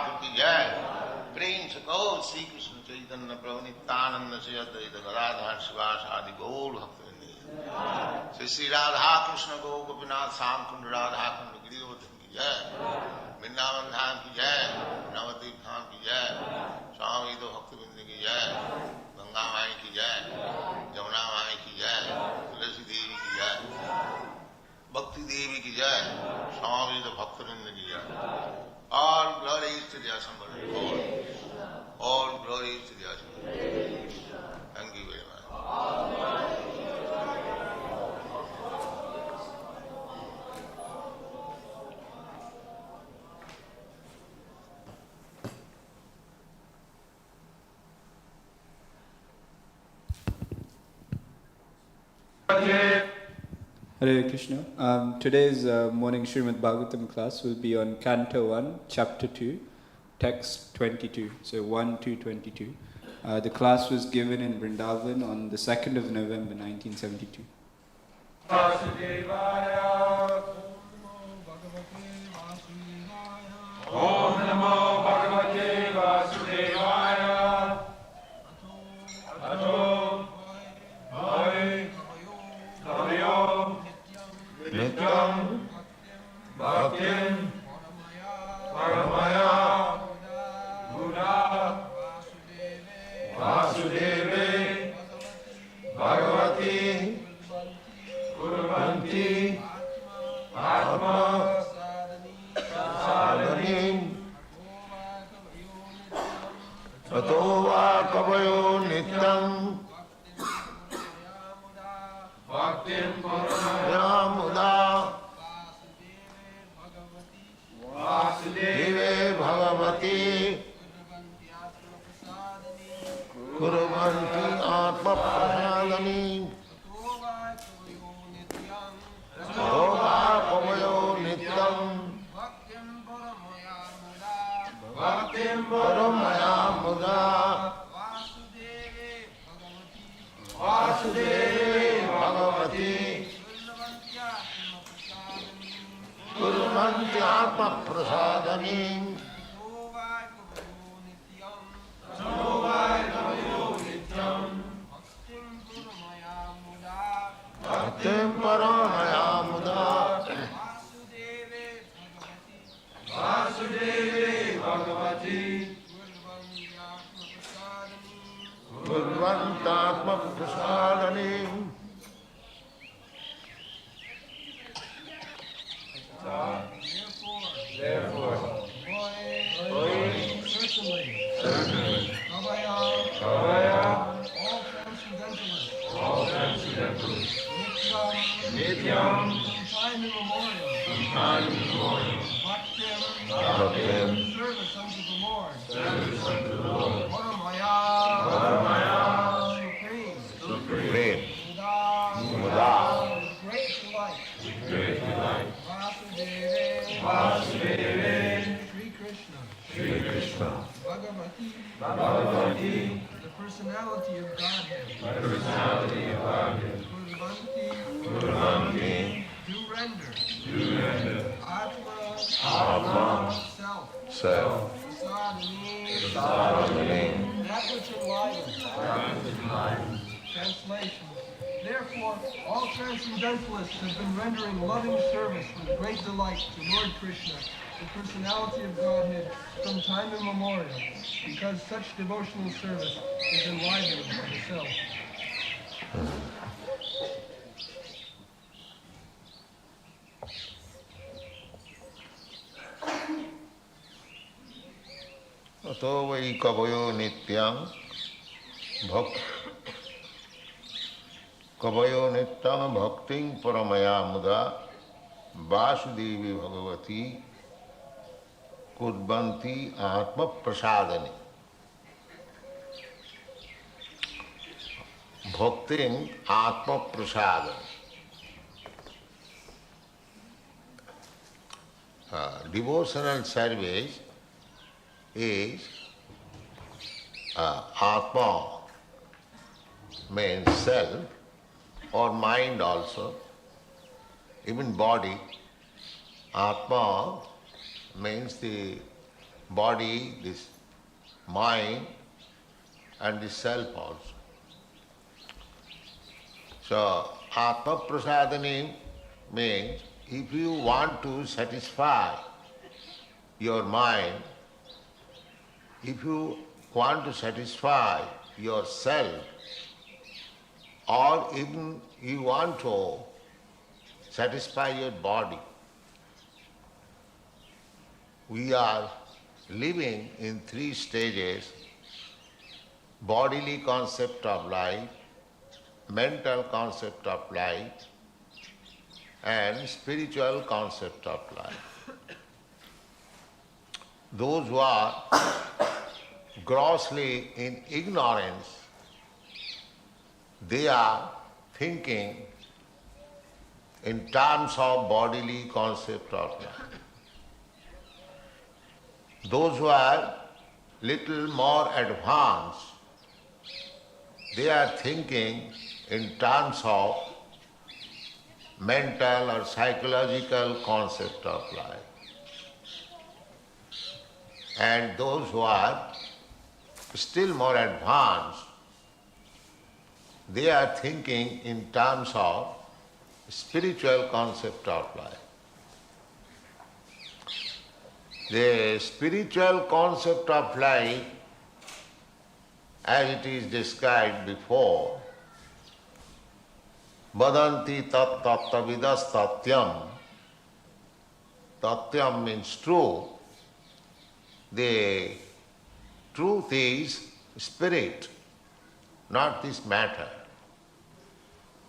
ठाकुर की जय। प्रेम से गौ श्री कृष्ण चैतन्य प्रभु नित्यानंद से अद्वैत गदाधर शिवास आदि गौर भक्तवृंद की श्री राधा कृष्ण गौ गोपीनाथ श्याम कुंड राधा कुंड गिरिवर्धन की जय। वृंदावन धाम की जय। नवद्वीप धाम की जय। स्वामी तो भक्तवृंद की जय। गंगा माई की जय। जमुना माई की जय। तुलसी देवी की जय। भक्ति देवी की जय। स्वामी तो भक्तवृंद की जय। All glories to the Assembly. All glories to the Assembly. Thank you very much. Hare Krishna. Today's morning Srimad Bhagavatam class will be on Canto 1, Chapter 2, Text 22, so 1 to 22. The class was given in Vrindavan on the 2nd of November 1972. Om Namo Bhagavate Vasudevaya. Ato Bhai Kavayo Nityam Bhaktim Paramaya Buddha Vasudeve Bhagavati Kurvanti Atma Sadhanim Ato va kavayo nityam Bhaktim Paramaya Muda Vasudeve Bhagavati Kurvanti Atma Prasadani Ato va kavayo nityam Bhaktim Paramaya Muda Vasudeve Bhagavati Kurvanti Atma Prasadani Bhaktim Paramaya Muda Vasudeve Bhagavati Kurvantatma Prasadani. Therefore, certainly, Kavaya, all transcendentalists, Nityam, from time immemorial, Bhaktim, service unto the Lord, Paramaya, supreme, Muda, with great delight, Vasudeve, Shri Krishna, Bhagavati, the personality of Godhead, Kurvanti, do render, Atma, self, Sadhani, that which enlightens. Translation. Therefore, all transcendentalists have been rendering loving service with great delight to Lord Krishna, the personality of Godhead, from time immemorial, because such devotional service is enlivening by the self. Ato vai kavayo nityam Kavayo nityam bhaktim paramaya muda Vasudevi Bhagavati Kurvanti Atma Prasadani. Bhaktim Atma Prasadani. Devotional service is Atma means self or mind also, even body. Atma means the body, this mind, and the self also. So, Atma Prasadani means if you want to satisfy your mind, if you want to satisfy yourself, or even you want to satisfy your body, we are living in three stages: bodily concept of life, mental concept of life, and spiritual concept of life. Those who are grossly in ignorance, they are thinking in terms of bodily concept of life. Those who are little more advanced, they are thinking in terms of mental or psychological concept of life. And those who are still more advanced, they are thinking in terms of spiritual concept of life. The spiritual concept of life, as it is described before, vadanti tat tattavidas tatyam. Tatyam means truth. The truth is spirit, not this matter.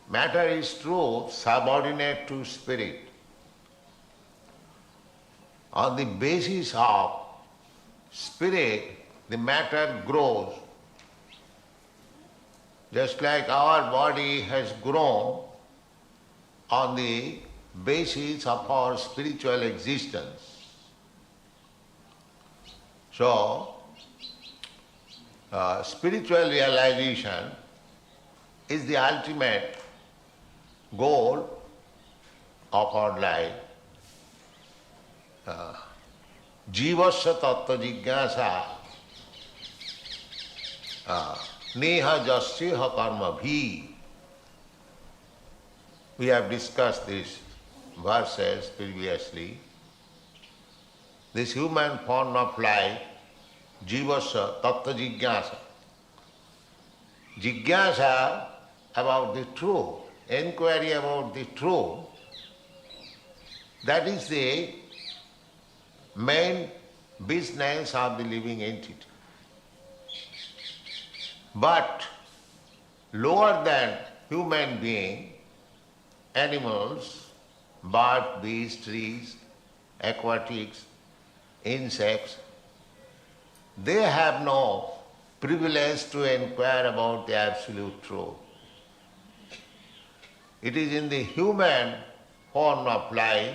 Matter is truth, subordinate to spirit. On the basis of spirit, the matter grows. Just like our body has grown on the basis of our spiritual existence. So, spiritual realization is the ultimate goal of our life. Jivasya tattva jigyasa neha jasya karma bhi. We have discussed these verses previously. This human form of life, jivasya tattva jigyasa. Jigyasa about the truth, inquiry about the truth, that is the main business of the living entity. But lower than human being, animals, birds, beasts, trees, aquatics, insects, they have no privilege to inquire about the absolute truth. It is in the human form of life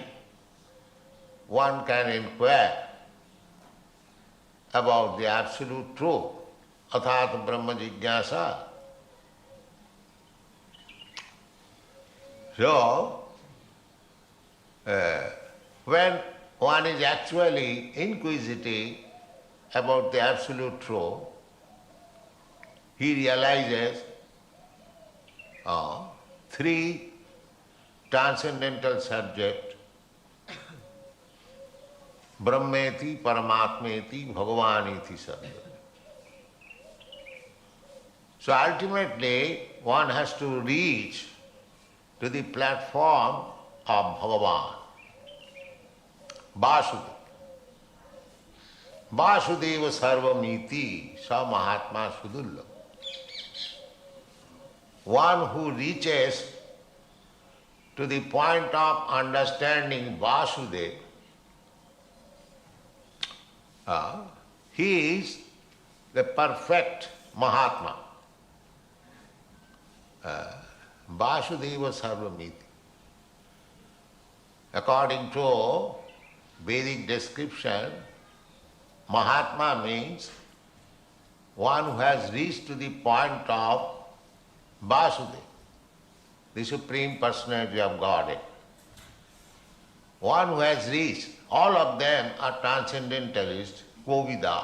one can inquire about the absolute truth, athat brahma jigyasa. So, when one is actually inquisitive about the absolute truth, he realizes three transcendental subjects: Brahmeti, Paramatmeti, Bhagavaniti sabda. So ultimately one has to reach to the platform of Bhagavan, Vasudeva. Vasudeva sarvamiti sa Mahatma sudulla. One who reaches to the point of understanding Vasudeva, he is the perfect Mahatma. Vasudeva sarvamiti. According to Vedic description, Mahatma means one who has reached to the point of Vasudeva, the Supreme Personality of Godhead. One who has reached, all of them are transcendentalists. Kovida,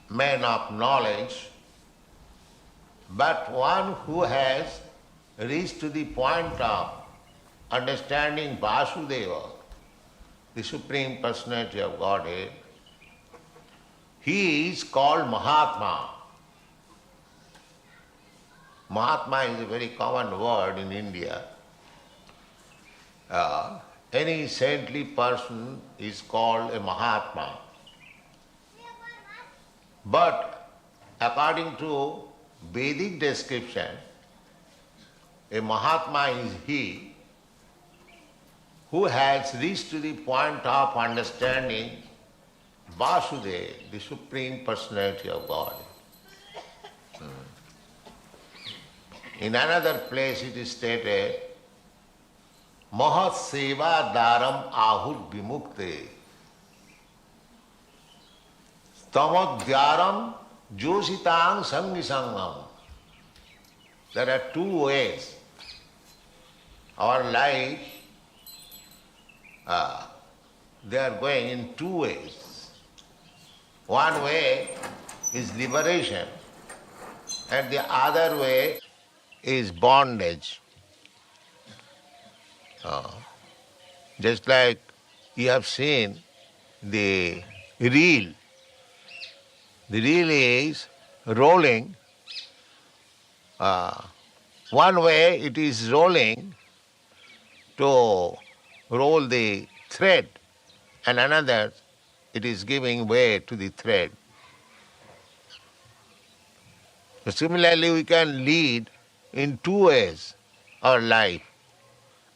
man of knowledge, but one who has reached to the point of understanding Vasudeva, the Supreme Personality of Godhead, he is called Mahatma. Mahatma is a very common word in India. Any saintly person is called a Mahatma. But according to Vedic description, a Mahatma is he who has reached to the point of understanding Vasudeva, the Supreme Personality of God. In another place it is stated, Mahat Seva Daram Ahur Vimukte Stamadhyaram Jositang Sangi Sangam. There are two ways. Our life, they are going in two ways. One way is liberation, and the other way is bondage. Just like you have seen the reel. The reel is rolling. One way it is rolling to roll the thread, and another it is giving way to the thread. So similarly, we can lead in two ways our life,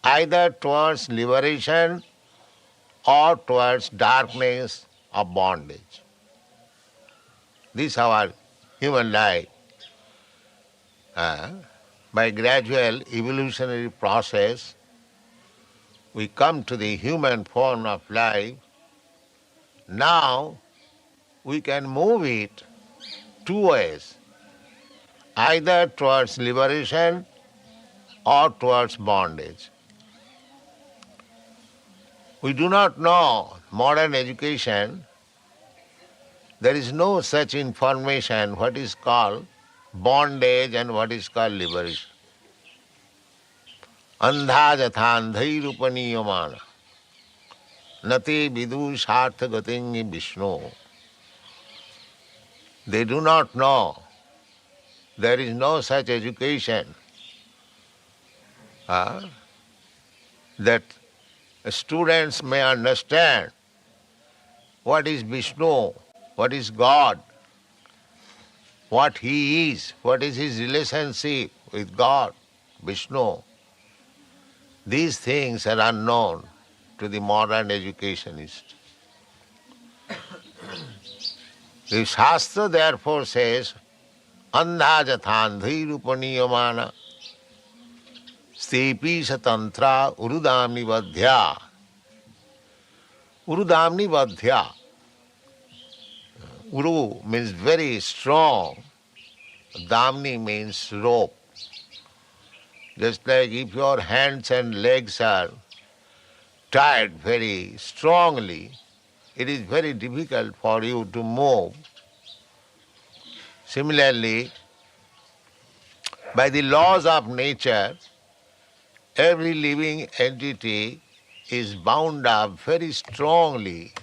either towards liberation or towards darkness of bondage. This is our human life. By gradual evolutionary process, we come to the human form of life. Now we can move it two ways, either towards liberation or towards bondage. We do not know modern education. There is no such information what is called bondage and what is called liberation. Andha jathandhai rupaniyamana nate vidu shartha gatingi Vishnu. They do not know. There is no such education that students may understand what is Vishnu, what is God, what he is, what is his relationship with God, Vishnu. These things are unknown to the modern educationist. The Shastra therefore says, Andha jathandhi rupaniyamana stepi satantra urudamni vadhya. Urudamni vadhya. Uru means very strong. Damni means rope. Just like if your hands and legs are tied very strongly, it is very difficult for you to move. Similarly, by the laws of nature, every living entity is bound up very strongly.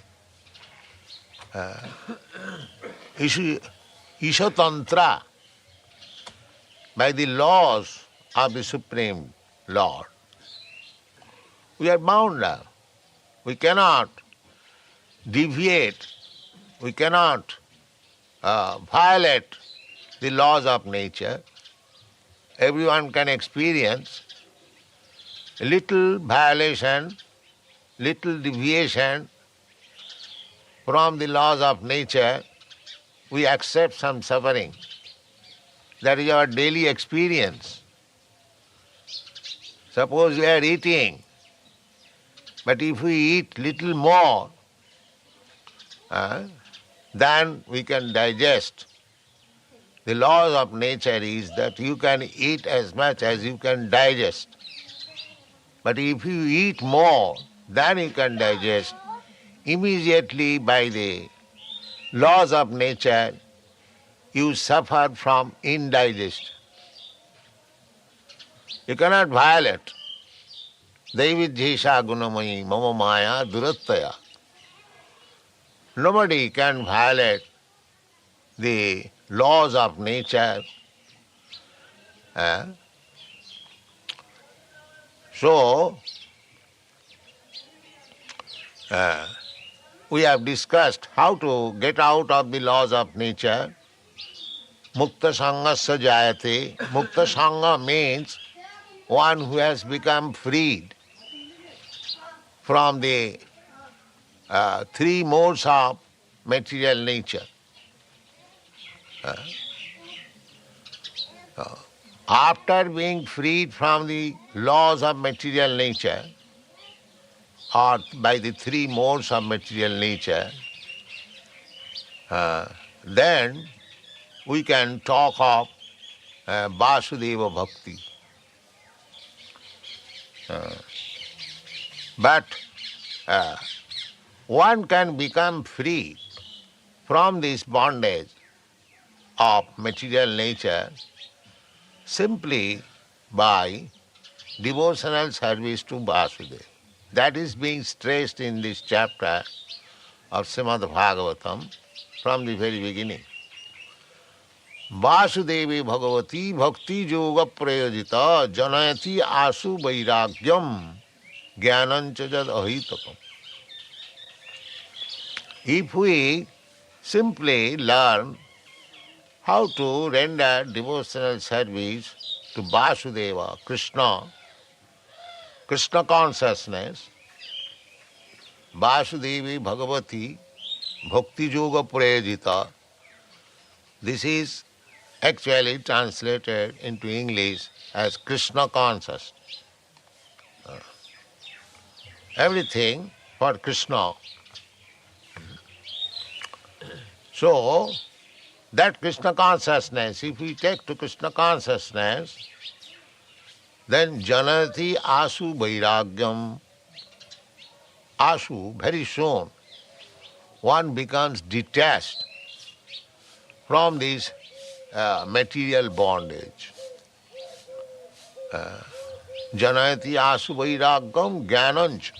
Ishatantra, by the laws of the Supreme Lord. We are bound up. We cannot deviate, we cannot violate the laws of nature. Everyone can experience a little violation, little deviation from the laws of nature. We accept some suffering. That is our daily experience. Suppose we are eating, but if we eat little more, then we can digest. The laws of nature is that you can eat as much as you can digest. But if you eat more than you can digest, immediately by the laws of nature, you suffer from indigestion. You cannot violate. Daividhyesha gunamayi mama maya durattaya. Nobody can violate the laws of nature. So, we have discussed how to get out of the laws of nature. Mukta sangasya jayate. Mukta sangha means one who has become freed from the three modes of material nature. After being freed from the laws of material nature, or by the three modes of material nature, then we can talk of Vasudeva Bhakti. But one can become free from this bondage of material nature simply by devotional service to Vasudeva. That is being stressed in this chapter of Srimad Bhagavatam from the very beginning. Vasudevi Bhagavati Bhakti Yoga Prayojita Janayati Asu Vairagyam Jnanancha Jad Ahitakam. If we simply learn how to render devotional service to Vasudeva, Krishna consciousness, Vasudevi Bhagavati Bhakti Yoga Prayojita, this is actually translated into English as Krishna consciousness. Everything for Krishna. So, that Krishna consciousness, if we take to Krishna consciousness, then Janati Asu Vairagyam. Asu, very soon, one becomes detached from this material bondage. Janayati Asu Vairagyam Jnanancha.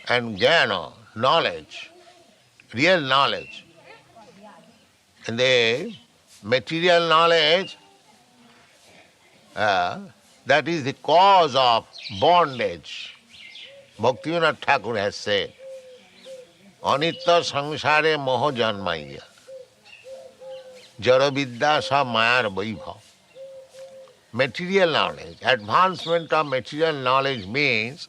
And Jnana, knowledge, real knowledge. And the material knowledge, that is the cause of bondage. Bhaktivinoda Thakur has said, Anitya sangsare moho janmaiya, jaravidya sa mayar vaibhav. Material knowledge, advancement of material knowledge means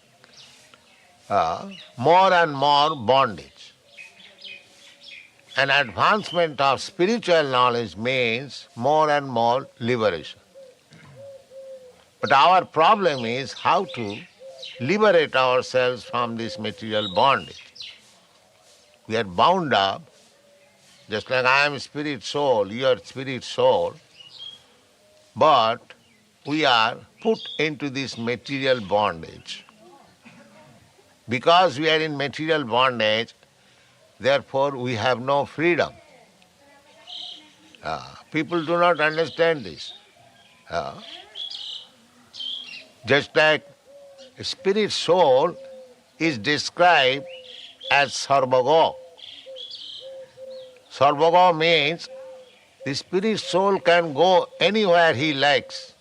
more and more bondage. And advancement of spiritual knowledge means more and more liberation. But our problem is how to liberate ourselves from this material bondage. We are bound up, just like I am spirit soul, you are spirit soul, but we are put into this material bondage. Because we are in material bondage, therefore we have no freedom. People do not understand this. Just like spirit soul is described as sarvaga. Sarvaga means the spirit soul can go anywhere he likes.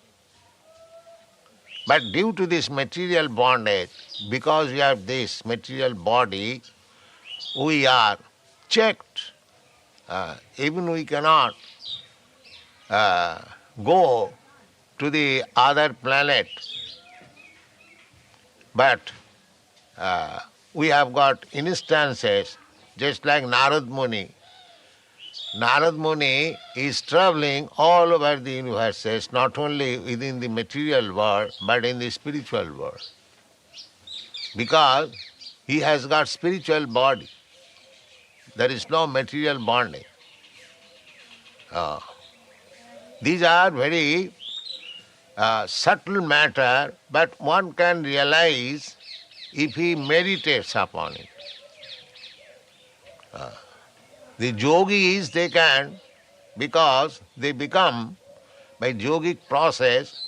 But due to this material bondage, because we have this material body, we are checked. Even we cannot go to the other planet. But we have got instances, just like Narad Muni. Narad Muni is traveling all over the universes, not only within the material world, but in the spiritual world. Because he has got spiritual body. There is no material bonding. These are very subtle matter, but one can realize if he meditates upon it. The yogis, they can, because they become, by yogic process,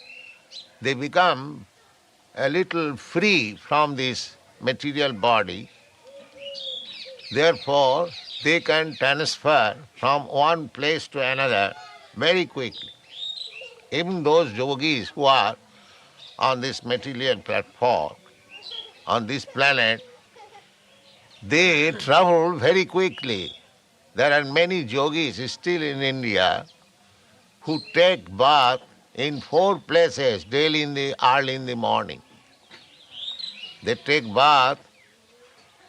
they become a little free from this material body. Therefore, they can transfer from one place to another very quickly. Even those yogis who are on this material platform, on this planet, they travel very quickly. There are many yogis still in India who take bath in 4 places daily early in the morning. They take bath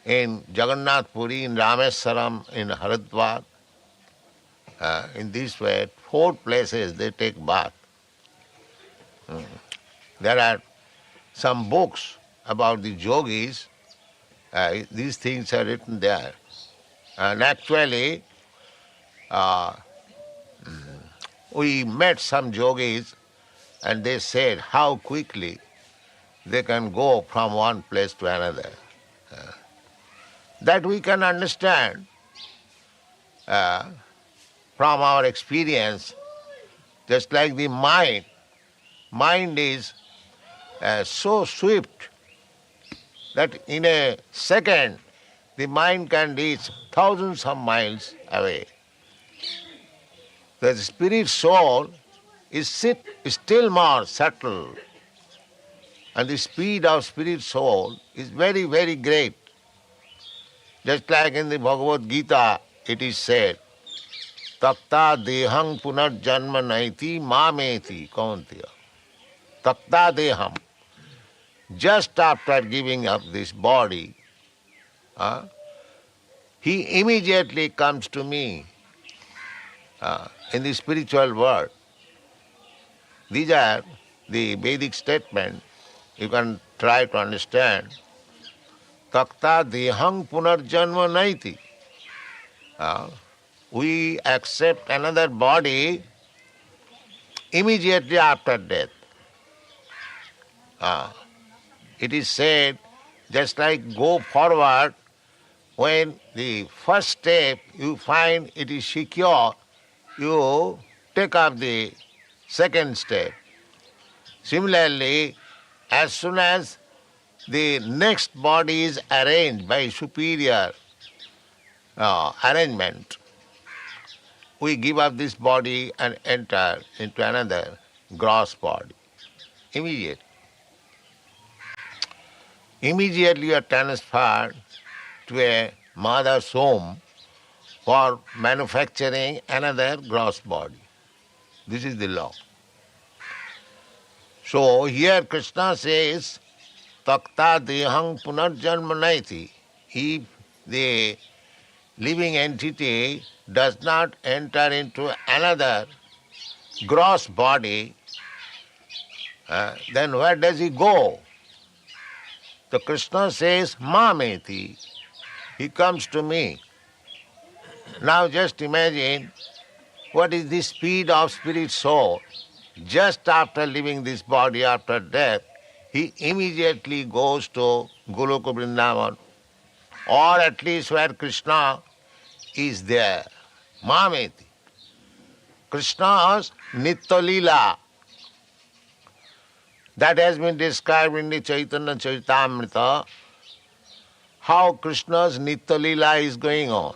in Jagannath Puri, in Rameswaram, in Haridwar. In this way, 4 places they take bath. There are some books about the yogis. These things are written there. And actually, we met some yogis and they said how quickly they can go from one place to another. That we can understand from our experience, just like the mind. Mind is so swift that in a second the mind can reach thousands of miles away. The spirit soul is still more subtle, and the speed of spirit soul is very, very great. Just like in the Bhagavad Gita it is said, Takta dehang punarjanma naiti mameti kauntiya. Takta deham. Just after giving up this body, he immediately comes to me in the spiritual world. These are the Vedic statements. You can try to understand. Takta dehang punarjanma naiti. We accept another body immediately after death. It is said, just like go forward, when the first step you find it is secure, you take up the second step. Similarly, as soon as the next body is arranged by superior arrangement, we give up this body and enter into another gross body. Immediately. Immediately you are transferred to a mother's home for manufacturing another gross body. This is the law. So here Krishna says, Takta dehang punarjanma naiti. If the living entity does not enter into another gross body, then where does he go? So Krishna says, Mameti. He comes to me. Now just imagine what is the speed of spirit soul. Just after leaving this body, after death, he immediately goes to Goloka Vrindavan, or at least where Krishna is there. Mameti. Krishna's Nitya Leela. That has been described in the Chaitanya Charitamrita, how Krishna's Nitya Leela is going on.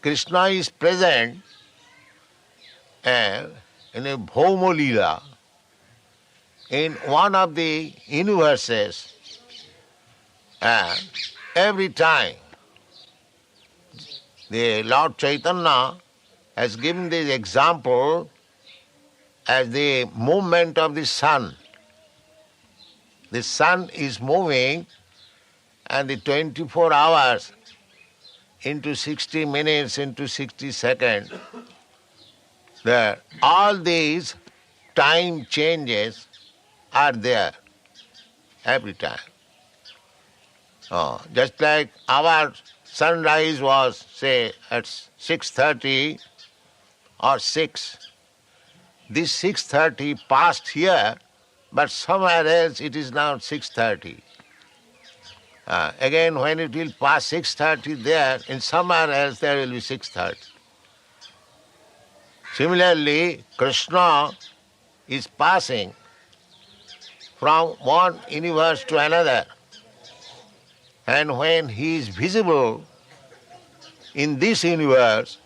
Krishna is present in a Bhauma Leela, in one of the universes, and every time the Lord Chaitanya has given this example as the movement of the sun. The sun is moving and the 24 hours into 60 minutes, into 60 seconds, all these time changes are there every time. Just like our sunrise was, say, at 6:30 or 6. This 6:30 passed here, but somewhere else it is now 6:30. Again, when it will pass 6:30 there, in somewhere else there will be 6:30. Similarly, Krishna is passing from one universe to another. And when he is visible in this universe,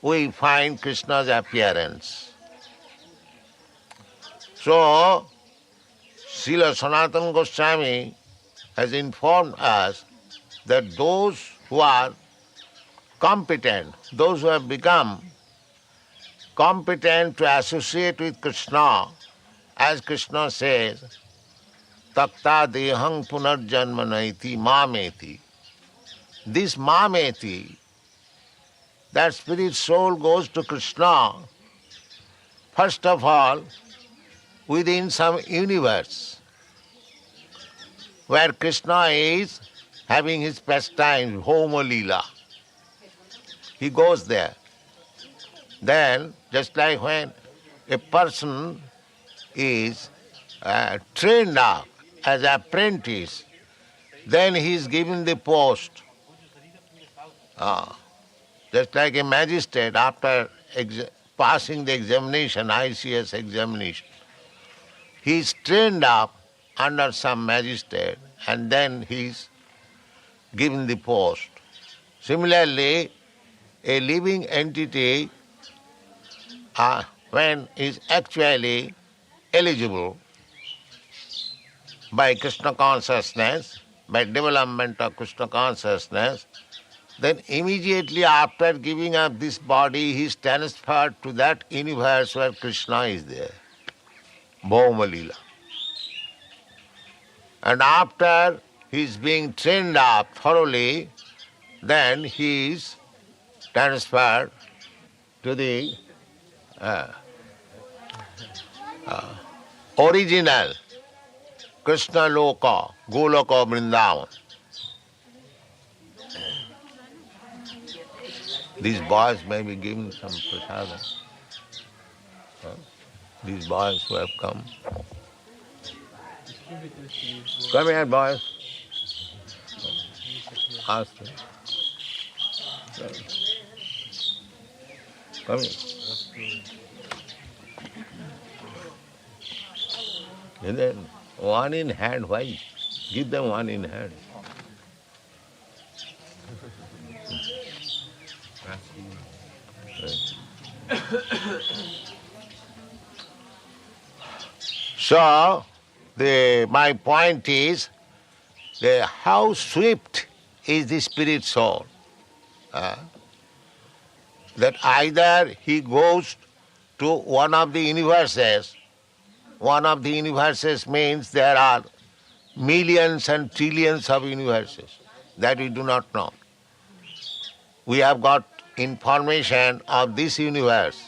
we find Krishna's appearance. So, Srila Sanatana Goswami has informed us that those who are competent, those who have become competent to associate with Krishna, as Krishna says, Takta dehang punarjanmanaiti mameti. This mameti, that spirit soul goes to Krishna, first of all, within some universe, where Krishna is having his pastimes, Homa Leela. He goes there. Then, just like when a person is trained up as apprentice, then he is given the post. Just like a magistrate after passing the examination, ICS examination, he is trained up under some magistrate and then he is given the post. Similarly, a living entity, when is actually eligible by Krishna consciousness, by development of Krishna consciousness, then immediately after giving up this body, he is transferred to that universe where Krishna is there, Bhauma Leela. And after he is being trained up thoroughly, then he is transferred to the original Krishna Loka, Goloka Vrindavan. These boys may be given some prasadam. These boys who have come. Come here, boys. Ask them. Come here. And then one in hand, why? Give them one in hand. So, my point is, how swift is the spirit soul? That either he goes to one of the universes. One of the universes means there are millions and trillions of universes that we do not know. We have got information of this universe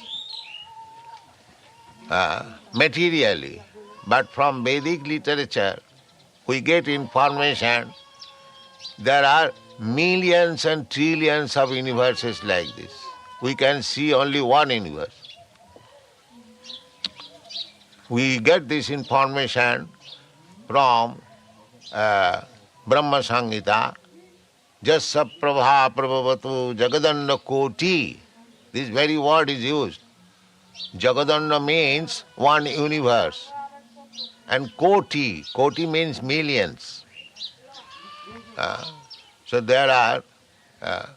materially, but from Vedic literature we get information there are millions and trillions of universes like this. We can see only one universe. We get this information from Brahma Samhita, Jasya Prabha Prabhavatu Jagadanda Koti. This very word is used. Jagadanda means one universe. And Koti, Koti means millions. So there are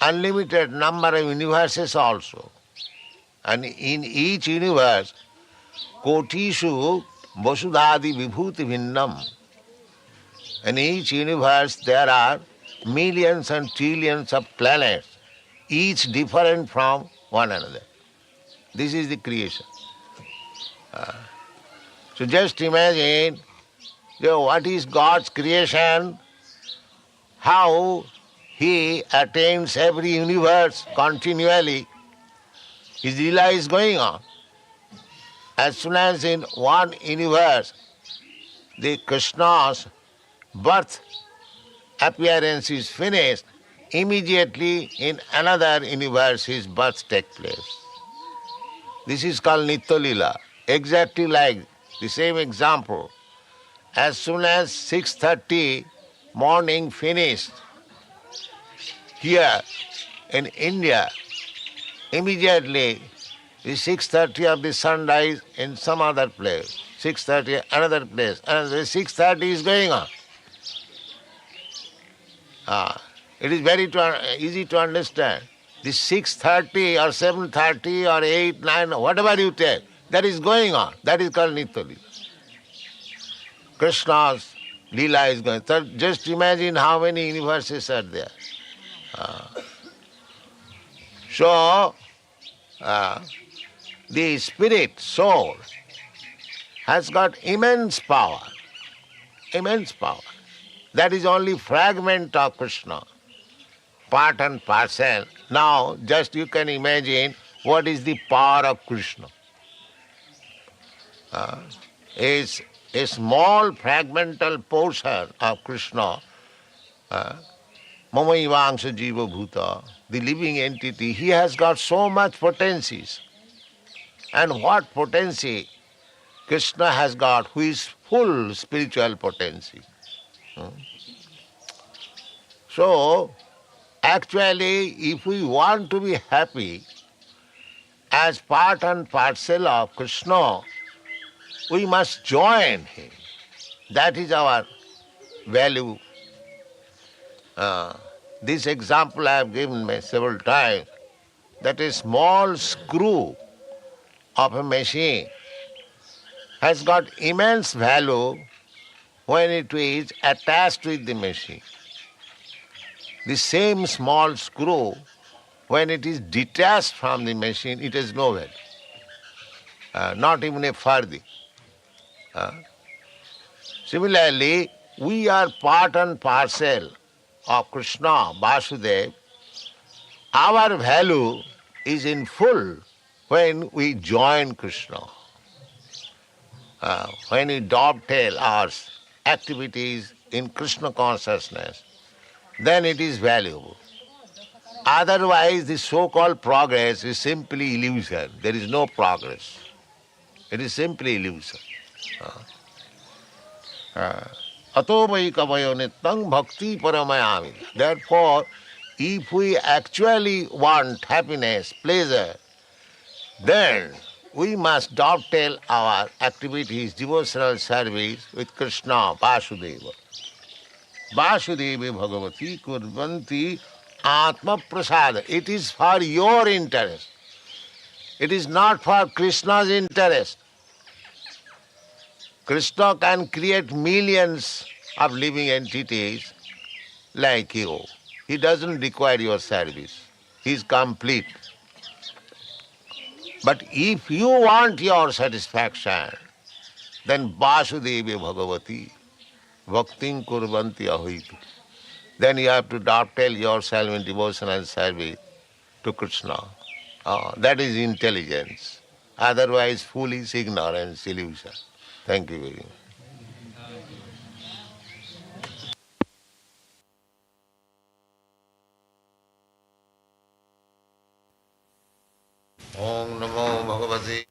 unlimited number of universes also. And in each universe, Kotishu Vasudhadi Vibhuti Bhinnam. In each universe there are millions and trillions of planets, each different from one another. This is the creation. So just imagine what is God's creation, how He attains every universe continually. His Leela is going on. As soon as in one universe the Krishna's birth appearance is finished, immediately in another universe his birth takes place. This is called Nitya Leela, exactly like the same example. as soon as 6:30 morning finished, here in India, immediately the 6:30 of the sunrise in some other place, 6:30 another place, and the 6:30 is going on. It is very easy to understand. The 6:30 or 7:30 or 8, 9, whatever you take, that is going on. That is called Nitya Leela. Krishna's Leela is going. So just imagine how many universes are there. So, the spirit, soul, has got immense power. Immense power. That is only fragment of Krishna, part and parcel. Now, just you can imagine what is the power of Krishna. Is a small fragmental portion of Krishna, Mamaivangsha Jiva Bhuta, the living entity, he has got so much potencies. And what potency Krishna has got, who is full spiritual potency. So, actually, if we want to be happy as part and parcel of Krishna, we must join him. That is our value. This example I have given several times, that a small screw of a machine has got immense value when it is attached with the machine. The same small screw, when it is detached from the machine, it has no value. Not even a farthing. Similarly, we are part and parcel of Krishna, Vasudeva. Our value is in full when we join Krishna. When we dovetail our activities in Krishna consciousness, then it is valuable. Otherwise, the so-called progress is simply illusion. There is no progress. It is simply illusion. Ato vai kavayo nityam bhakti paramayami. Therefore, if we actually want happiness, pleasure, then we must dovetail our activities, devotional service with Krishna, Vasudeva. Vasudevi Bhagavati Kurvanti Atma Prasada. It is for your interest. It is not for Krishna's interest. Krishna can create millions of living entities like you. He doesn't require your service. He is complete. But if you want your satisfaction, then Vasudevi Bhagavati Bhaktin Kurvanti Ahitu. Then you have to dovetail yourself in devotional service to Krishna. That is intelligence. Otherwise, foolish ignorance, illusion. Thank you very much. Om Namo Bhagavate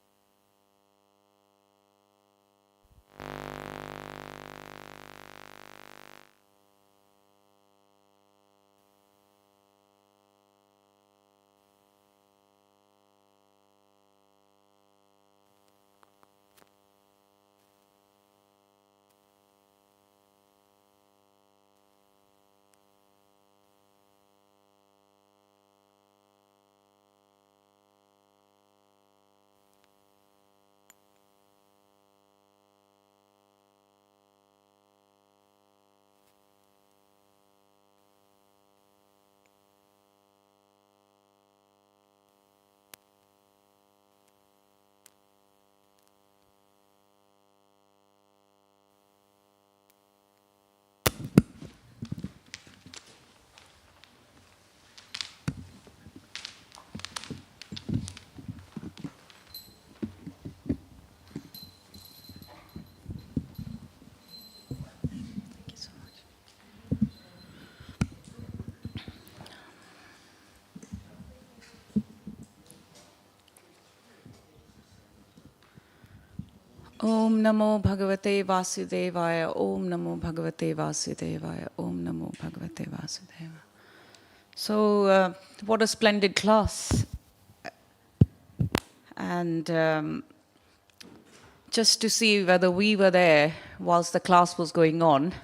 Om Namo Bhagavate Vasudevaya. Om Namo Bhagavate Vasudevaya. Om Namo Bhagavate Vasudevaya. So, what a splendid class. And just to see whether we were there whilst the class was going on,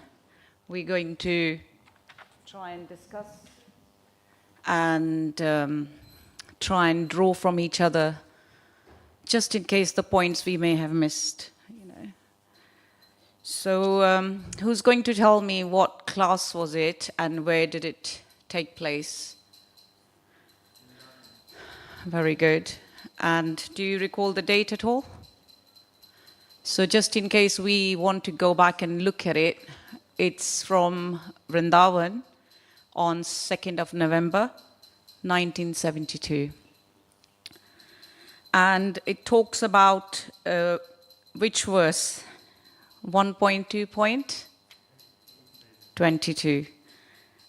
we're going to try and discuss and try and draw from each other, just in case the points we may have missed. So, who's going to tell me what class was it and where did it take place? Very good. And do you recall the date at all? So just in case we want to go back and look at it, it's from Vrindavan on 2nd of November, 1972. And it talks about which verse? 1.2.22.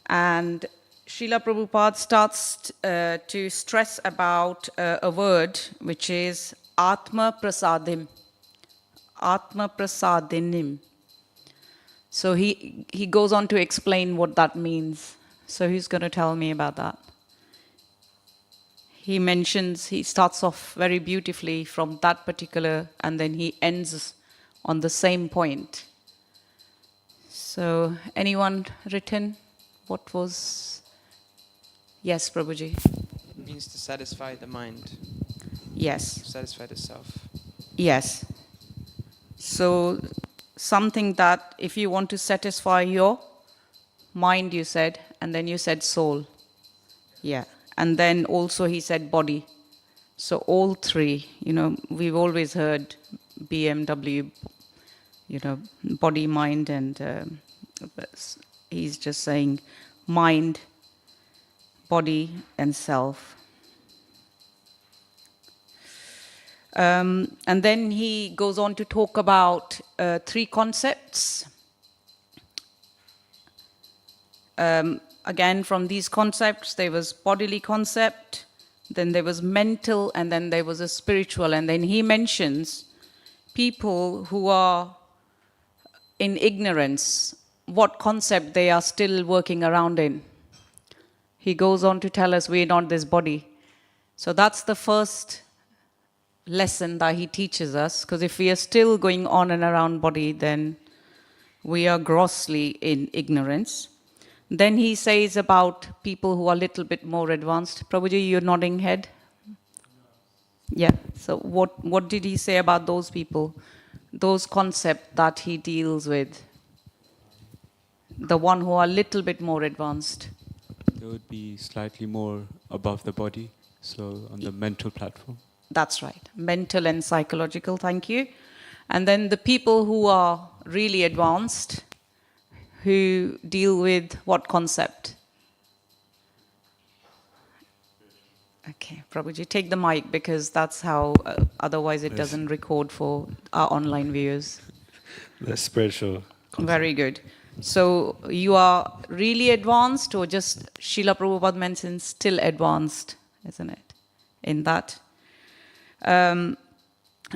And Srila Prabhupada starts to stress about a word which is Atma Prasadim. Atma Prasadinim. So he goes on to explain what that means. So who's going to tell me about that? He starts off very beautifully from that particular, and then he ends on the same point. So anyone written? What was... Yes, Prabhuji. It means to satisfy the mind. Yes. To satisfy the self. Yes. So something that if you want to satisfy your mind, you said, and then you said soul. Yeah. And then also he said body. So all three, we've always heard BMW, body, mind, and he's just saying mind, body, and self. And then he goes on to talk about three concepts. Again, from these concepts, there was bodily concept, then there was mental, and then there was a spiritual. And then he mentions people who are in ignorance, what concept they are still working around in. He goes on to tell us we're not this body. So that's the first lesson that he teaches us, because if we are still going on and around body, then we are grossly in ignorance. Then he says about people who are a little bit more advanced. Prabhuji, you're nodding head? Yeah. So what did he say about those people? Those concepts that he deals with. The one who are a little bit more advanced. They would be slightly more above the body, so on the mental platform. That's right. Mental and psychological, thank you. And then the people who are really advanced, who deal with what concept? Okay, Prabhuji, take the mic because that's how, otherwise it doesn't record for our online viewers. The spiritual concept. Very good. So you are really advanced, or just Srila Prabhupada mentions still advanced, isn't it? In that. And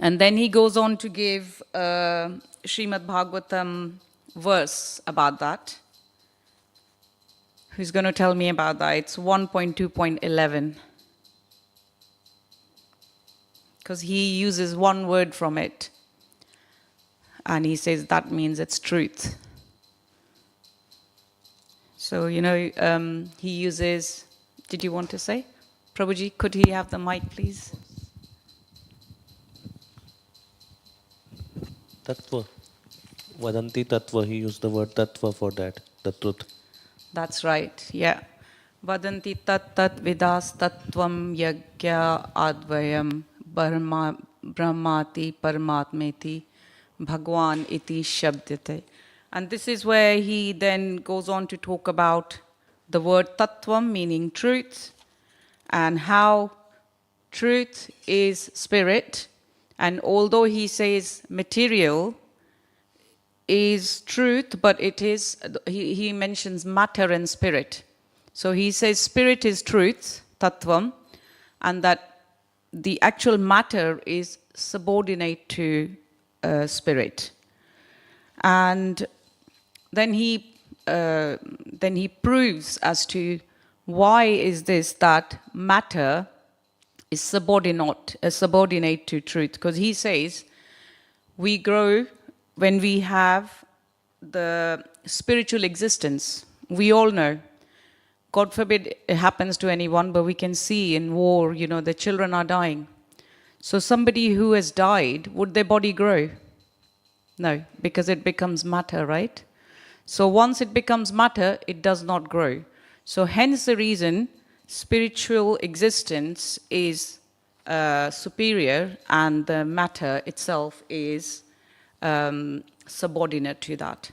then he goes on to give Srimad Bhagavatam verse about that. Who's going to tell me about that? It's 1.2.11. Because he uses one word from it. And he says that means it's truth. So, he uses... Did you want to say? Prabhuji, could he have the mic, please? Tattva. Vadanti Tattva, he used the word Tattva for that, the truth. That's right, yeah. Vadanti tat vidas tattvam yagya advayam brahmati paramatmeti bhagwan iti shabdite. And this is where he then goes on to talk about the word tattvam, meaning truth, and how truth is spirit. And although he says material is truth, but it is, he mentions matter and spirit. So he says spirit is truth, tattvam, and that the actual matter is subordinate to spirit. And then he proves as to why is this that matter is subordinate to truth. Because he says we grow when we have the spiritual existence. We all know, God forbid it happens to anyone, but we can see in war, the children are dying. So somebody who has died, would their body grow? No, because it becomes matter, right? So once it becomes matter, it does not grow. So hence the reason spiritual existence is superior and the matter itself is subordinate to that.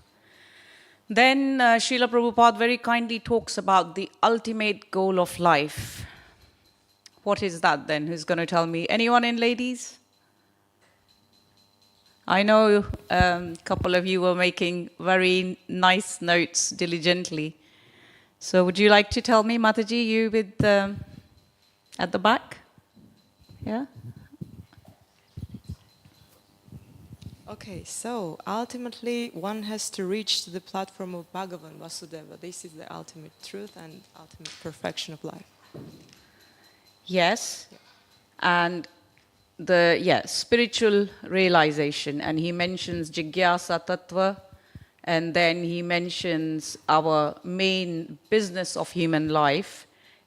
Then Srila Prabhupada very kindly talks about the ultimate goal of life. What is that then? Who's going to tell me? Anyone in ladies? I know a couple of you were making very nice notes diligently. So would you like to tell me, Mataji, you with at the back? Yeah? Okay, so ultimately one has to reach the platform of Bhagavan, Vasudeva. This is the ultimate truth and ultimate perfection of life. Yes. And the spiritual realization. And he mentions Jigyasa Tattva. And then he mentions our main business of human life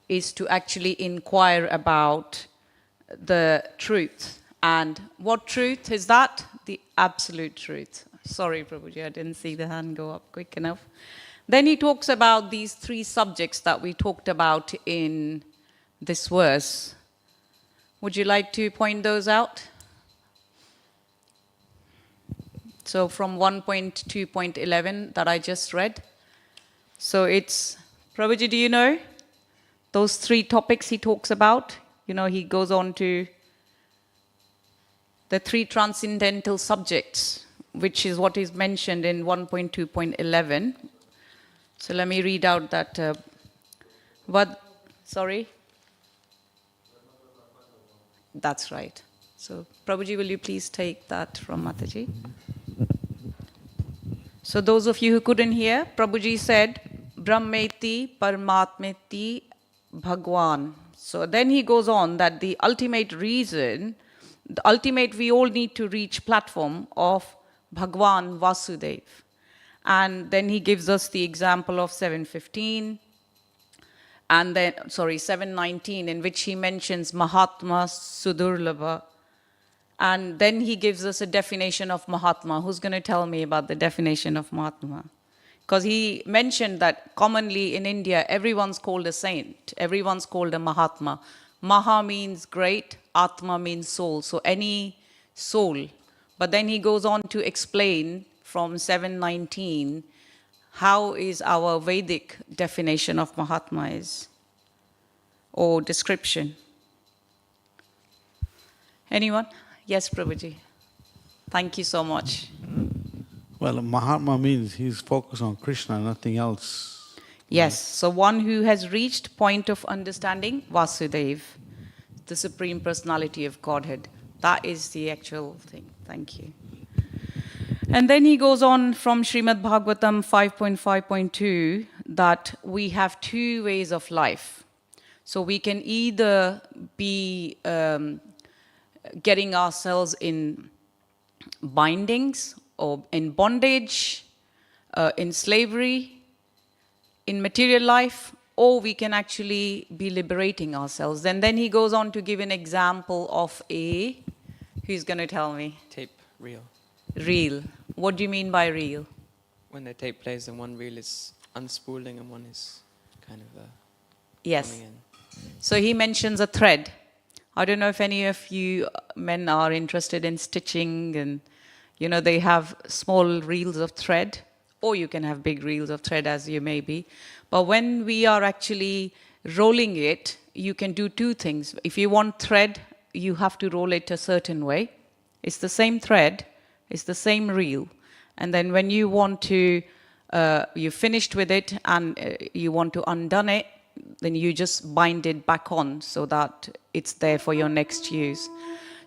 is to actually inquire about the truth. And what truth is that? The absolute truth. Sorry, Prabhuji, I didn't see the hand go up quick enough. Then he talks about these three subjects that we talked about in this verse. Would you like to point those out? So from 1.2.11 that I just read. So it's, Prabhuji, do you know those three topics he talks about? He goes on to the three transcendental subjects, which is what is mentioned in 1.2.11. So let me read out that. Sorry? That's right. So Prabhuji, will you please take that from Mataji? So those of you who couldn't hear, Prabhuji said, Brahmeti Paramatmeti Bhagwan. So then he goes on that the ultimate reason, we all need to reach platform of Bhagwan Vasudev. And then he gives us the example of 7:15, and then, 7:19, in which he mentions Mahatma Sudurlabha. And then he gives us a definition of Mahatma. Who's going to tell me about the definition of Mahatma? Because he mentioned that commonly in India, everyone's called a saint. Everyone's called a Mahatma. Maha means great, Atma means soul. So any soul. But then he goes on to explain from 7:19 how is our Vedic definition of Mahatma is, or description. Anyone? Yes, Prabhuji. Thank you so much. Well, Mahatma means he's focused on Krishna, nothing else. Yes, so one who has reached point of understanding Vasudev, the Supreme Personality of Godhead. That is the actual thing. Thank you. And then he goes on from Srimad Bhagavatam 5.5.2 that we have two ways of life. So we can either be getting ourselves in bindings or in bondage, in slavery, in material life, or we can actually be liberating ourselves. And then he goes on to give an example of who's going to tell me? Tape, reel. Reel. What do you mean by reel? When the tape plays and one reel is unspooling and one is kind of Yes. coming in. So he mentions a thread. I don't know if any of you men are interested in stitching, and they have small reels of thread, or you can have big reels of thread as you may be. But when we are actually rolling it, you can do two things. If you want thread, you have to roll it a certain way. It's the same thread, it's the same reel. And then when you want to, you're finished with it and you want to undone it, then you just bind it back on so that it's there for your next use.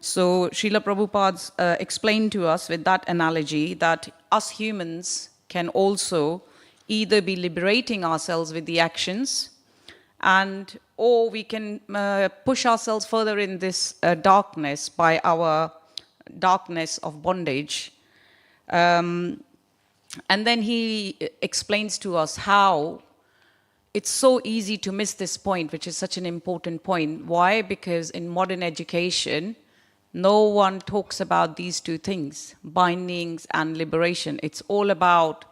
So Srila Prabhupada explained to us with that analogy that us humans can also either be liberating ourselves with the actions, and or we can push ourselves further in this darkness by our darkness of bondage. And then he explains to us how it's so easy to miss this point, which is such an important point. Why? Because in modern education, no one talks about these two things, bindings and liberation. It's all about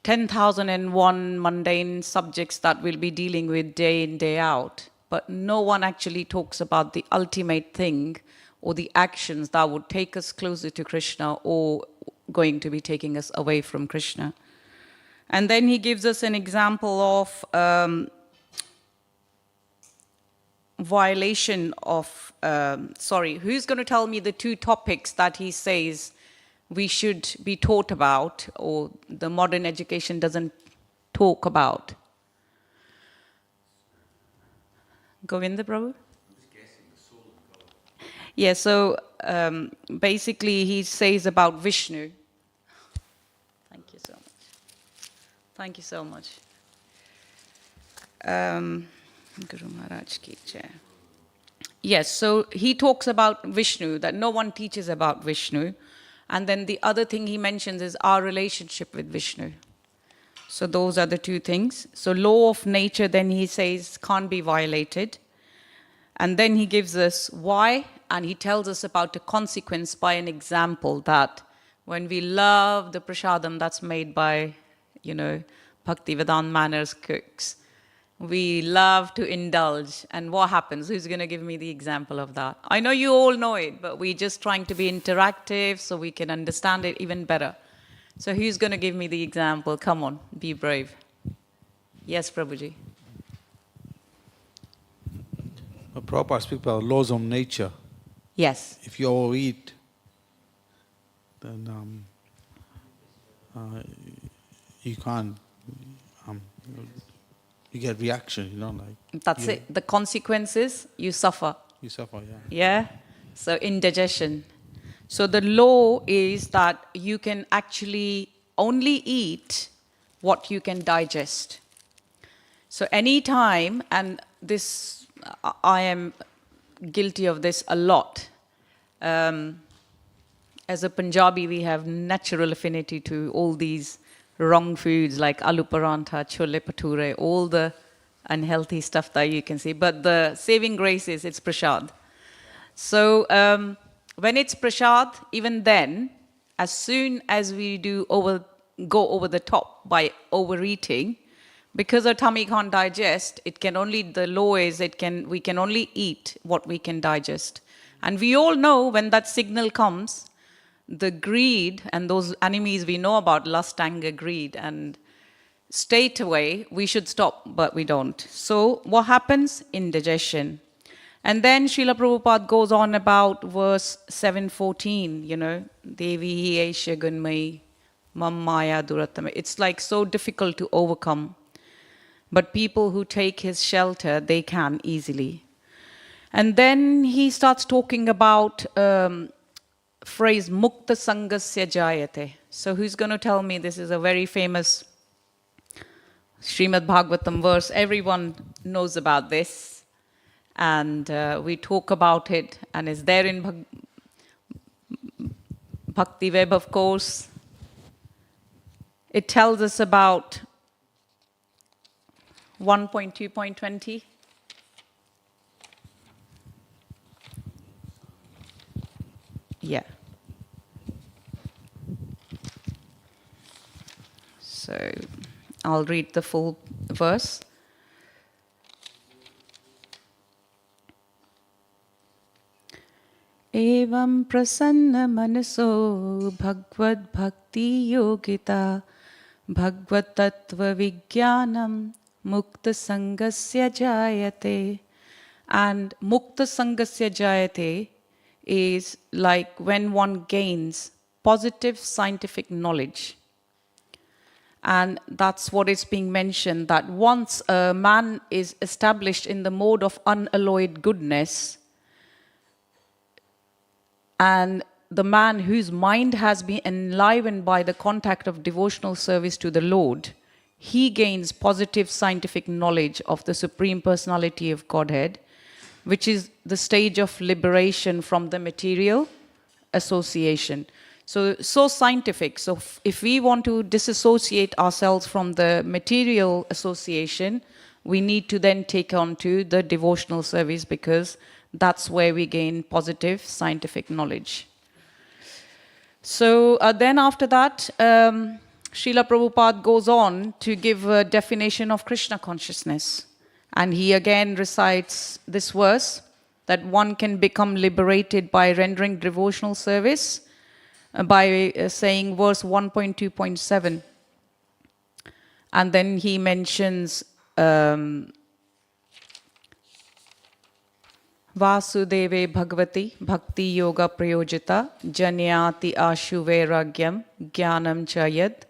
10,001 mundane subjects that we'll be dealing with day in, day out. But no one actually talks about the ultimate thing or the actions that would take us closer to Krishna or going to be taking us away from Krishna. And then he gives us an example of violation of, who's going to tell me the two topics that he says we should be taught about or the modern education doesn't talk about? Govinda Prabhu? Yeah, so basically he says about Vishnu. Thank you so much. Thank you so much. Guru Maharaj ki jai. Yes, so he talks about Vishnu, that no one teaches about Vishnu. And then the other thing he mentions is our relationship with Vishnu. So those are the two things. So law of nature, then he says, can't be violated. And then he gives us why, and he tells us about a consequence by an example that when we love the prasadam that's made by, Bhaktivedanta Manor's cooks, we love to indulge. And what happens? Who's going to give me the example of that? I know you all know it, but we're just trying to be interactive so we can understand it even better. So who's going to give me the example? Come on, be brave. Yes, Prabhuji. Prabhupada speaks about laws of nature. Yes. If you overeat, then you can't. You get reaction, That's it. The consequences, you suffer. You suffer, yeah. Yeah? So indigestion. So the law is that you can actually only eat what you can digest. So any time, and this, I am guilty of this a lot. As a Punjabi, we have natural affinity to all these wrong foods like aloo parantha, chole bhature, all the unhealthy stuff that you can see. But the saving grace is it's prasad. So when it's prasad, even then, as soon as we go over the top by overeating, because our tummy can't digest, the law is we can only eat what we can digest. And we all know when that signal comes, the greed and those enemies we know about, lust, anger, greed, and straight away we should stop, but we don't. So what happens? Indigestion. And then Srila Prabhupada goes on about verse 714, Devi hi esha gunmai mam maya duratame. It's like so difficult to overcome. But people who take his shelter, they can easily. And then he starts talking about phrase mukta sangasya jayate. So who's going to tell me this is a very famous Srimad Bhagavatam verse? Everyone knows about this. And we talk about it, and it's there in Bhakti Web, of course. It tells us about 1.2.20. Yeah. So I'll read the full verse. Evam prasanna manaso bhagavad bhakti yogita bhagavad tattva vijnanam mukta sangasya jayate. And mukta sangasya jayate is like when one gains positive scientific knowledge. And that's what is being mentioned, that once a man is established in the mode of unalloyed goodness, And the man whose mind has been enlivened by the contact of devotional service to the Lord, he gains positive scientific knowledge of the Supreme Personality of Godhead, which is the stage of liberation from the material association. So scientific. So if we want to disassociate ourselves from the material association, we need to then take on to the devotional service, because that's where we gain positive scientific knowledge. So then after that, Srila Prabhupada goes on to give a definition of Krishna consciousness. And he again recites this verse, that one can become liberated by rendering devotional service, by saying verse 1.2.7. And then he mentions Vasudeve Bhagavati Bhakti Yoga Prayojita Janyati Ashu Vairagyam Jnanam Chayad.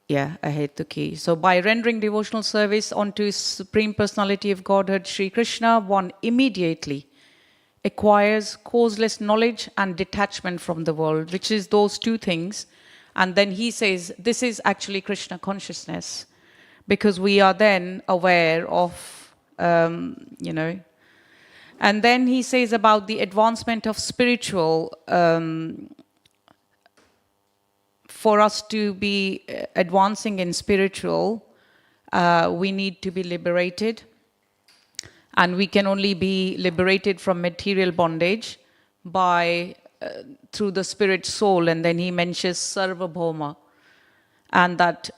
Yeah, Ahetuki. So by rendering devotional service unto His Supreme Personality of Godhead, Sri Krishna, one immediately acquires causeless knowledge and detachment from the world, which is those two things. And then he says, this is actually Krishna consciousness, because we are then aware of, And then he says about the advancement of spiritual, for us to be advancing in spiritual, we need to be liberated. And we can only be liberated from material bondage by through the spirit soul. And then he mentions Sarvabhauma. And that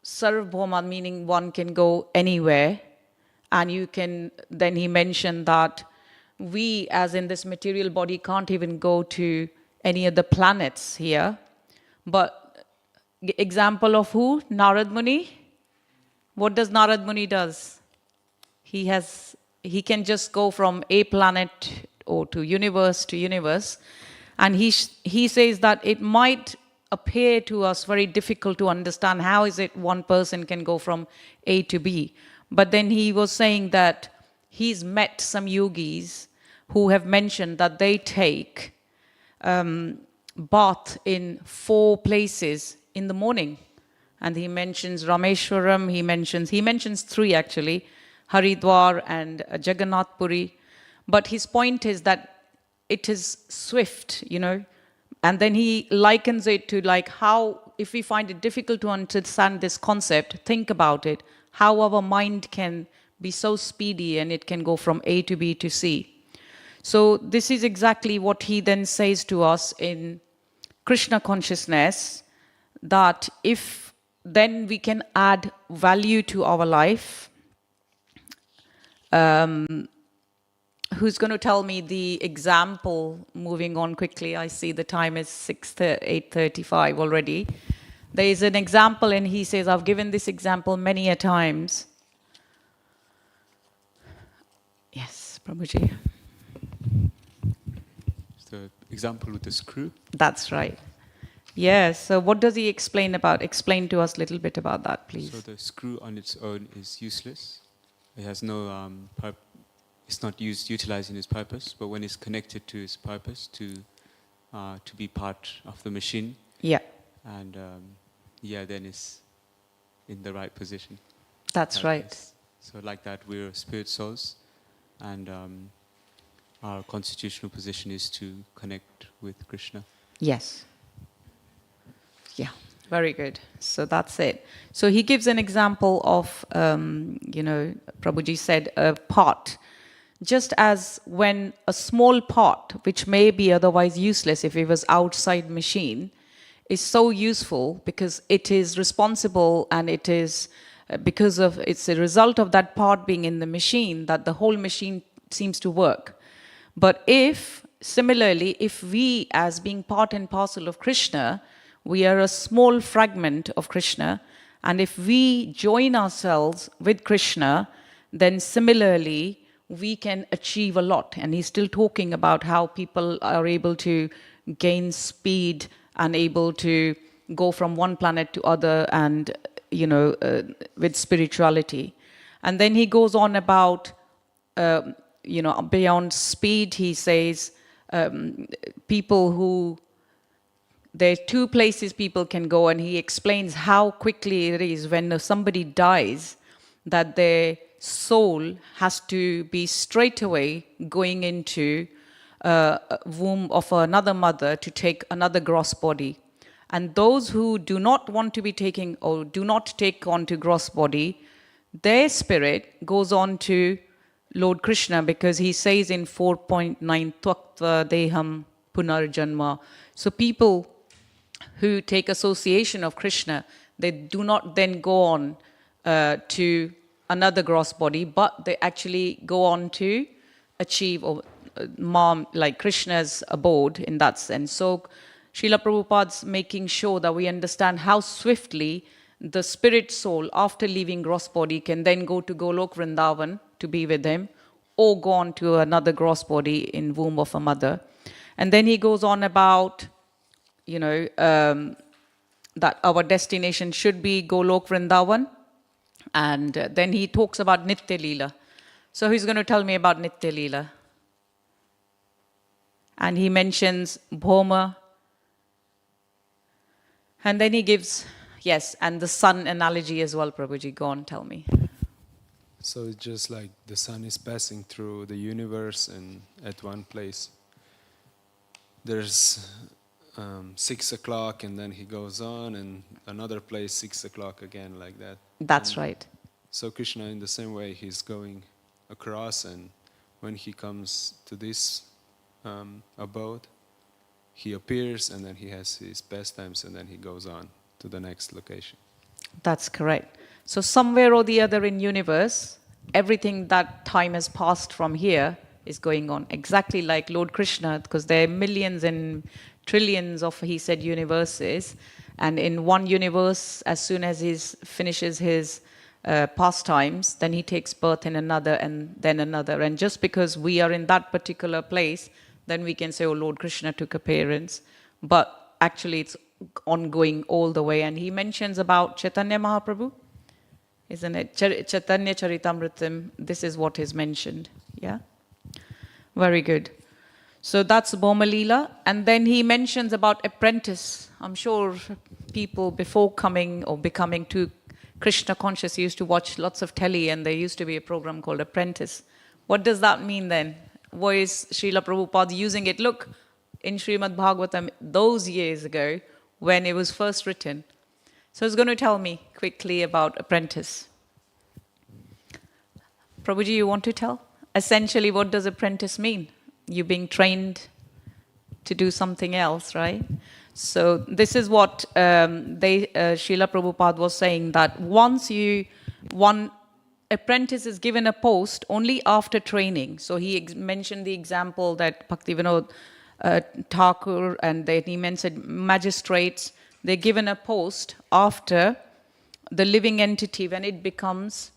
Sarvabhauma meaning one can go anywhere. And you can, then he mentioned that we, as in this material body, can't even go to any of the planets here. But example of who? Narad Muni. What does Narad Muni does? He can just go from a planet or to universe, and he says that it might appear to us very difficult to understand how is it one person can go from A to B. But then he was saying that he's met some yogis who have mentioned that they take bath in 4 places in the morning. And he mentions Rameshwaram, he mentions 3 actually, Haridwar and Jagannath Puri. But his point is that it is swift, And then he likens it to like how, if we find it difficult to understand this concept, think about it, how our mind can be so speedy and it can go from A to B to C. So this is exactly what he then says to us in Krishna consciousness, that if then we can add value to our life. Who's going to tell me the example, moving on quickly? I see the time is 8:35 already. There is an example, and he says, I've given this example many a times. Yes, Prabhuji. The example with the screw. That's right. Yes. So what does he explain about? Explain to us a little bit about that, please. So the screw on its own is useless. It has no it's not utilized in its purpose. But when it's connected to its purpose, to be part of the machine, yeah, and then it's in the right position. That's right. So like that, we're spirit souls, and our constitutional position is to connect with Krishna. Yes. Yeah, very good. So that's it. So he gives an example of, Prabhuji said, a pot. Just as when a small pot, which may be otherwise useless if it was outside machine, is so useful because it is responsible, and it is it's a result of that pot being in the machine that the whole machine seems to work. But similarly, if we, as being part and parcel of Krishna, we are a small fragment of Krishna, and if we join ourselves with Krishna, then similarly, we can achieve a lot. And he's still talking about how people are able to gain speed and able to go from one planet to other, and, with spirituality. And then he goes on about, beyond speed, he says, people who, there are two places people can go, and he explains how quickly it is when somebody dies that their soul has to be straight away going into womb of another mother to take another gross body. And those who do not want to be taking or do not take on to gross body, their spirit goes on to Lord Krishna, because he says in 4.9, Tvaktva Deham Punarjanma. So people who take association of Krishna, they do not then go on to another gross body, but they actually go on to achieve like Krishna's abode in that sense. So Srila Prabhupada's making sure that we understand how swiftly the spirit soul, after leaving gross body, can then go to Golok Vrindavan to be with him, or go on to another gross body in womb of a mother. And then he goes on about, that our destination should be Golok Vrindavan. And then he talks about Nitya Leela. So he's going to tell me about Nitya Leela. And he mentions Bhoma. And then he gives, yes, and the sun analogy as well, Prabhuji. Go on, tell me. So it's just like the sun is passing through the universe, and at one place there's 6 o'clock, and then he goes on, and another place 6 o'clock again, like that. That's and right. So Krishna, in the same way, he's going across, and when he comes to this abode, he appears, and then he has his pastimes, and then he goes on to the next location. That's correct. So somewhere or the other in universe, everything that time has passed from here is going on. Exactly like Lord Krishna, because there are millions and trillions of, he said, universes. And in one universe, as soon as he finishes his pastimes, then he takes birth in another and then another. And just because we are in that particular place, then we can say, oh, Lord Krishna took appearance. But actually it's ongoing all the way. And he mentions about Chaitanya Mahaprabhu, isn't it? Chaitanya Charitamritam, this is what is mentioned. Yeah? Very good. So that's Bhoma Leela. And then he mentions about apprentice. I'm sure people before coming or becoming too Krishna conscious used to watch lots of telly, and there used to be a program called Apprentice. What does that mean then? Why is Srila Prabhupada using it? Look, in Srimad Bhagavatam, those years ago, when it was first written. So he's going to tell me quickly about apprentice. Prabhuji, you want to tell? Essentially, what does apprentice mean? You're being trained to do something else, right? So this is what Srila Prabhupada was saying, that once one apprentice is given a post only after training. So he mentioned the example that Bhaktivedanta Thakur, and then he mentioned magistrates, they're given a post after the living entity, when it becomes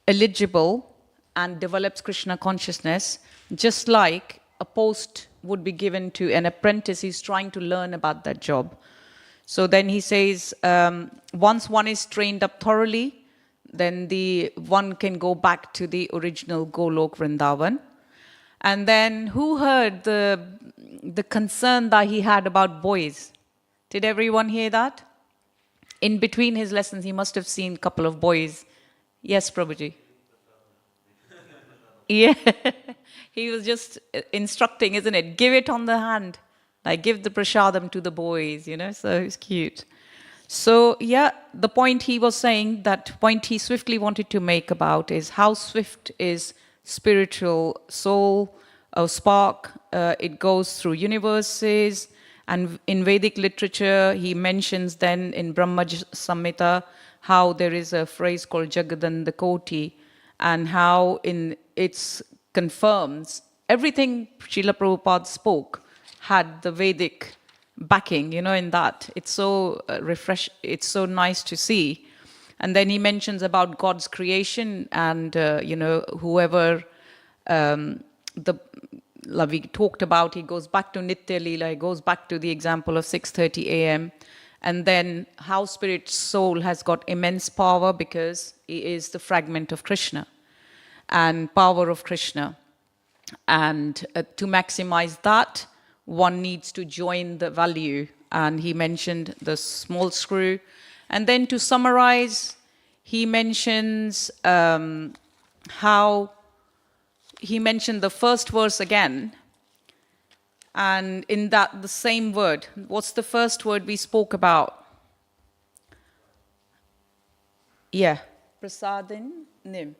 eligible and develops Krishna consciousness, just like a post would be given to an apprentice. He's trying to learn about that job. So then he says, once one is trained up thoroughly, then one can go back to the original Golok Vrindavan. And then who heard the concern that he had about boys? Did everyone hear that? In between his lessons, he must have seen a couple of boys. Yes, Prabhuji. Yeah, he was just instructing, isn't it? Give it on the hand. Like, give the prasadam to the boys, so it's cute. So, yeah, the point he was saying, that point he swiftly wanted to make about is how swift is spiritual soul, or spark. It goes through universes. And in Vedic literature, he mentions then in Brahma Samhita how there is a phrase called Jagadanda Koti, and how it confirms everything Srila Prabhupada spoke had the Vedic backing, in that. It's so it's so nice to see. And then he mentions about God's creation, and, whoever we talked about, he goes back to Nitya Leela, he goes back to the example of 6:30 a.m. And then how spirit soul has got immense power because he is the fragment of Krishna and power of Krishna. And to maximize that, one needs to join the value. And he mentioned the small screw. And then to summarize, he mentions how he mentioned the first verse again. And in that, the same word. What's the first word we spoke about? Yeah. Prasadin nim.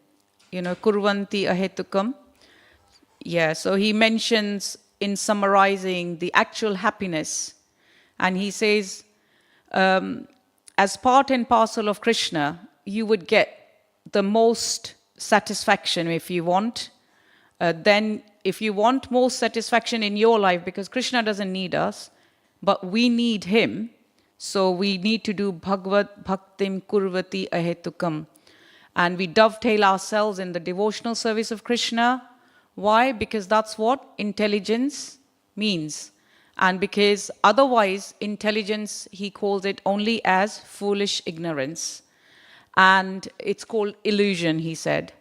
Kurvanti ahetukam. Yeah, so he mentions in summarizing the actual happiness. And he says, as part and parcel of Krishna, you would get the most satisfaction if you want. Then if you want more satisfaction in your life, because Krishna doesn't need us, but we need him, so we need to do Bhagavad Bhaktim Kurvati Ahetukam. And we dovetail ourselves in the devotional service of Krishna. Why? Because that's what intelligence means. And because otherwise, intelligence, he calls it only as foolish ignorance. And it's called illusion, he said.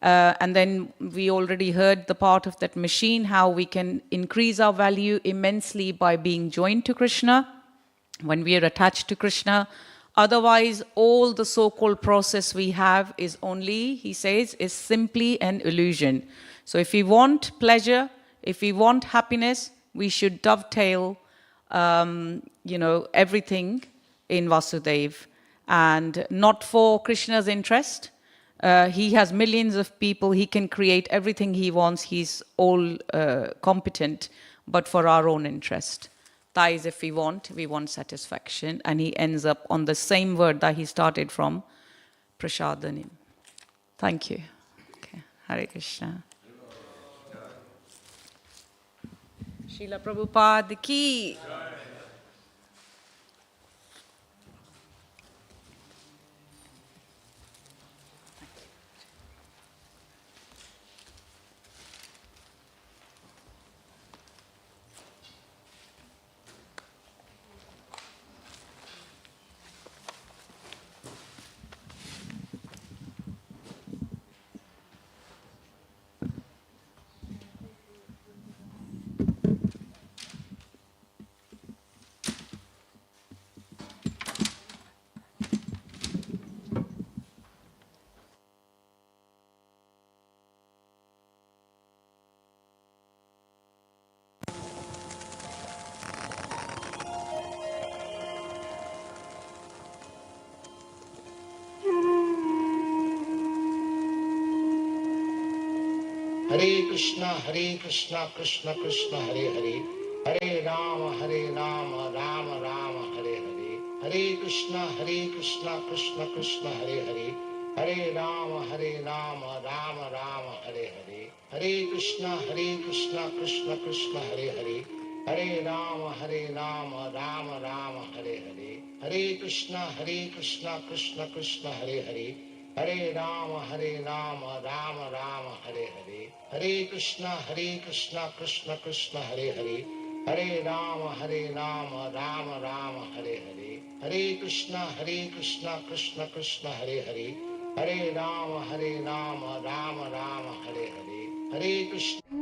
And then we already heard the part of that machine, how we can increase our value immensely by being joined to Krishna, when we are attached to Krishna. Otherwise, all the so-called process we have is only, he says, is simply an illusion. So if we want pleasure, if we want happiness, we should dovetail, everything in Vasudev. And not for Krishna's interest. He has millions of people. He can create everything he wants. He's all competent, but for our own interest. That is, if we want satisfaction. And he ends up on the same word that he started from, Prasadanim. Thank you. Okay. Hare Krishna. Srila Prabhupada ki. Hare Krishna, Krishna Krishna, Hare Hare. Hare Rama, Rama Rama, Hare Hare. Hare Krishna, Krishna Krishna, Hare Hare. Hare Rama, Rama Rama, Hare Hare. Hare Krishna, Krishna Krishna, Hare Hare. Hare Rama, Rama Rama, Hare Hare. Hare Krishna, Krishna Krishna, Hare Hare. Hare Rama, Rama Rama, Hare Hare. Hare Krishna, Krishna Krishna, Hare Hare. Hare Rama, Rama Rama, Hare Hare. Hare Krishna, Krishna Krishna, Hare Hare. Hare Rama, Rama Rama, Hare Hare. Hare Krishna.